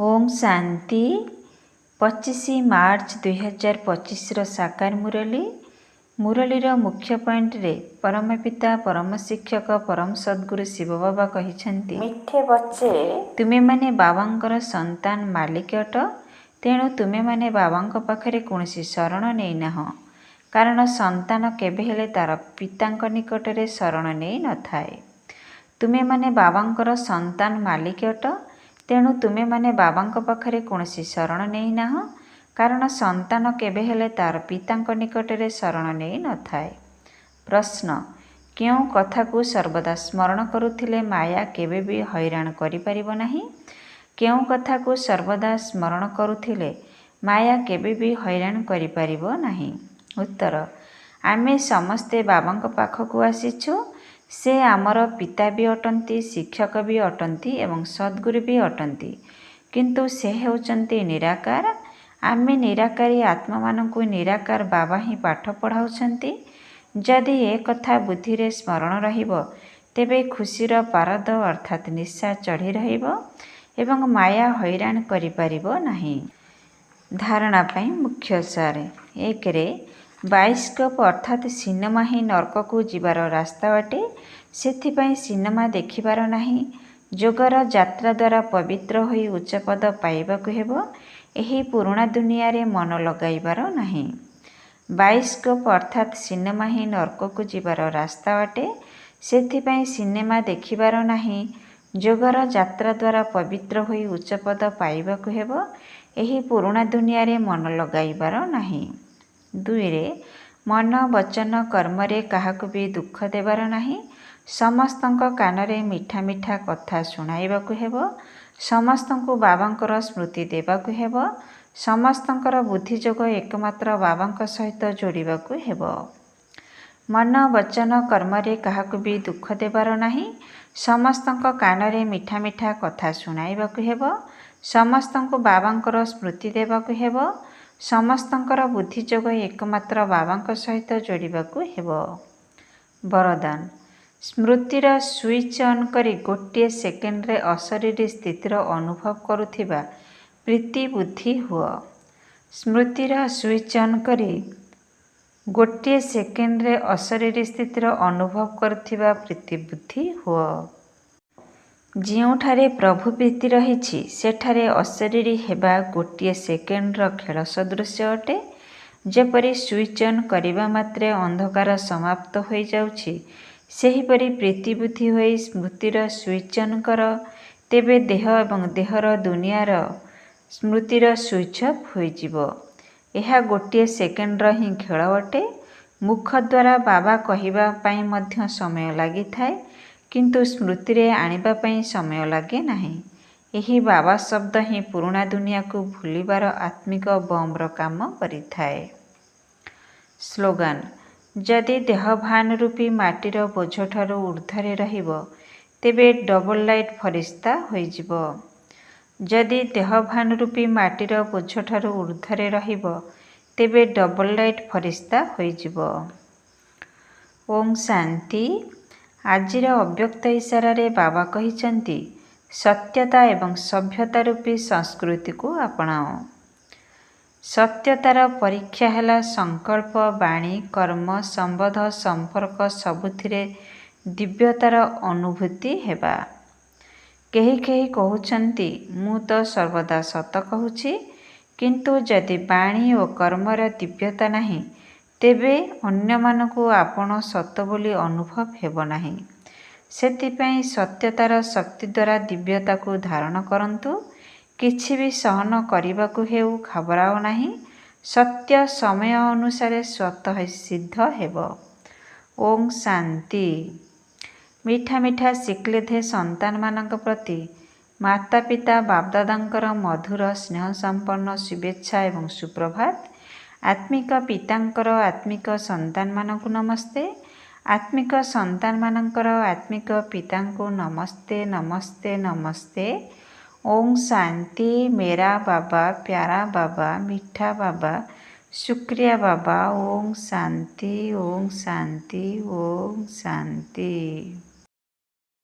ओम शांति 25 मार्च 2025 साकार मुरली मुरलीर मुख्य पॉइंट रे परम पिता परम शिक्षक परम सद्गुरु शिव बाबा कहिछन्ति मिठे बच्चे तुमे माने बाबांकर संतान मालिक अट तेणु तुमे माने बाबांक पाखरे कोनोसी शरण नेई नाह कारण संतान केबे हेले तार पितांक निकटरे शरण नेई न थाए। तुमे माने बाबांकर संतान मालिक अट तेणु तुमे माने बाबांक पाखरे कोनोसी शरण नेई नाह कारण संतान केबे हेले तार पितांक निकटरे शरण नेई न थाए। प्रश्न क्यों कथा को सर्वदा स्मरण करुथिले माया केबे भी हैरान करि परिबो नाही? क्यों कथा को सर्वदा स्मरण करुथिले माया केबे भी हैरान करि परिबो नाही? उत्तर आमे समस्ते बाबांक पाखकु आसीछु। से आमर पिता भी अटंती शिक्षक भी अटंती एवं सद्गुरु भी अटंती किंतु से हेउचंती निराकार। आमे निराकारी आत्मा मानकु निराकार बाबा ही पाठ पढ़ाउछंती। जदि ए कथा बुद्धि रे स्मरण रहिबो तेबे खुशीर पारद अर्थात निशा चढ़ी रहिबो एवं माया हैरान करि परिबो नाही। धारणा पई मुख्य सार एक रे बाइस्कोप अर्थात सिनेमा ही नरक को जीवार रास्ता बाटे सेथिपाई सिनेमा देखिबार नाही। जोगर यात्रा द्वारा पवित्र होई उच्च पद पाइबाकु हेबो एही पुराणा दुनिया रे मन लगाइबार नाही। बाइस्कोप अर्थात सिनेमा ही नरक को जीवार रास्ता बाटे सेथिपाई सिनेमा देखिबार नाही। जोगर यात्रा द्वारा पवित्र होई उच्च पद पाइबाकु हेबो एही पुराणा दुनिया रे मन लगाइबार नाही। दुई रे मन वचन कर्म रे काहाकु भी दुख देबार नाही। समस्तंक कानरे मिठा मिठा कथा सुनाइबाकु हेबो। समस्तंकु बाबांकर स्मृति देबाकु हेबो। समस्तंकर बुद्धि जोग एकमात्र बाबांक सहित जोड़िबाकु हेबो। मन वचन कर्म रे काहाकु भी दुख देबार नाही। समस्तंक कानरे मिठा मिठा कथा सुनाइबाकु हेबो। समस्तंकु बाबांकर स्मृति देबाकु हेबो। समस्तंकर बुद्धि जोग एकमात्र बाबांक सहित जोड़िबाकु हेबो। वरदान स्मृतिर स्विच ऑन करी गोटे सेकेंड रे अशरीरी स्थितिर अनुभव करुथिबा प्रीति बुद्धि हुआ। स्मृतिर स्विच ऑन करी गोटे सेकेंड रे अशरीरी स्थितिर अनुभव करुथिबा प्रीति बुद्धि हुआ। जिउठारे प्रभु प्रीति रहिछि सेठारे अशरीरी हेबा गोटे सेकेंडर खेल सदृश अटे। जेपरि स्विच ऑन करिबा मात्रे अंधकार समाप्त होई जाउछि सेहीपरि प्रीति बुद्धि होई स्मृतिर स्विच ऑन कर तेबे देह एवं देहर दुनियार स्मृतिर स्विच ऑफ होइजिबो। एहा गोटे सेकेंडर ही खेल अटे। मुख द्वारा बाबा कहिबा पई मध्य समय लागि थाए किंतु स्मृति रे आनिबा पई समय लागे नाही। एही बाबा शब्द ही पुराणा दुनिया को भूलिबार आत्मिक बमर काम करिथाए। स्लोगान जदि देह भान रूपी माटीर बोझ ठारू ऊर्ध्वरे रहिबो तेबे डबल लाइट फरिश्ता होइजिबो। जदि देह भान रूपी माटीर बोझ ठारू ऊर्ध्वरे रहिबो तेबे डबल लाइट फरिश्ता होइजिबो। ओम शांति आजिर अव्यक्त इशारा रे बाबा कहिचंती सत्यता एवं सभ्यता रूपी संस्कृति को अपनाओ। सत्यतार परीक्षा हैला संकल्प वाणी कर्म संबंध संपर्क सबुथिरे दिव्यतार अनुभूति हेबा। केही केही कहउछंती मु तो सर्वदा सत कहूछि किंतु जदि वाणी और कर्मर दिव्यता नाही तेबे अन्य मानकु आपण सत बोली अनुभव हेबो नाही। सेतिपई सत्यतार शक्ति द्वारा दिव्यता को धारण करंतु। किछि भी सहन करिबाकु हेउ घबराओ नाही। सत्य समय अनुसारे स्वतः सिद्ध हेबो। ओम शांति मीठा मीठा शिकलेधे संतान मानक प्रति माता पिता बापदादांकर मधुर स्नेह संपन्न शुभेच्छा एवं सुप्रभात। आत्मिक पितांकर आत्मिक संतान मानकु नमस्ते। आत्मिक संतान मानकर आत्मिक पितांको नमस्ते नमस्ते नमस्ते। ओम शांति मेरा बाबा प्यारा बाबा मीठा बाबा शुक्रिया बाबा। ओम शांति ओम शांति ओम शांति।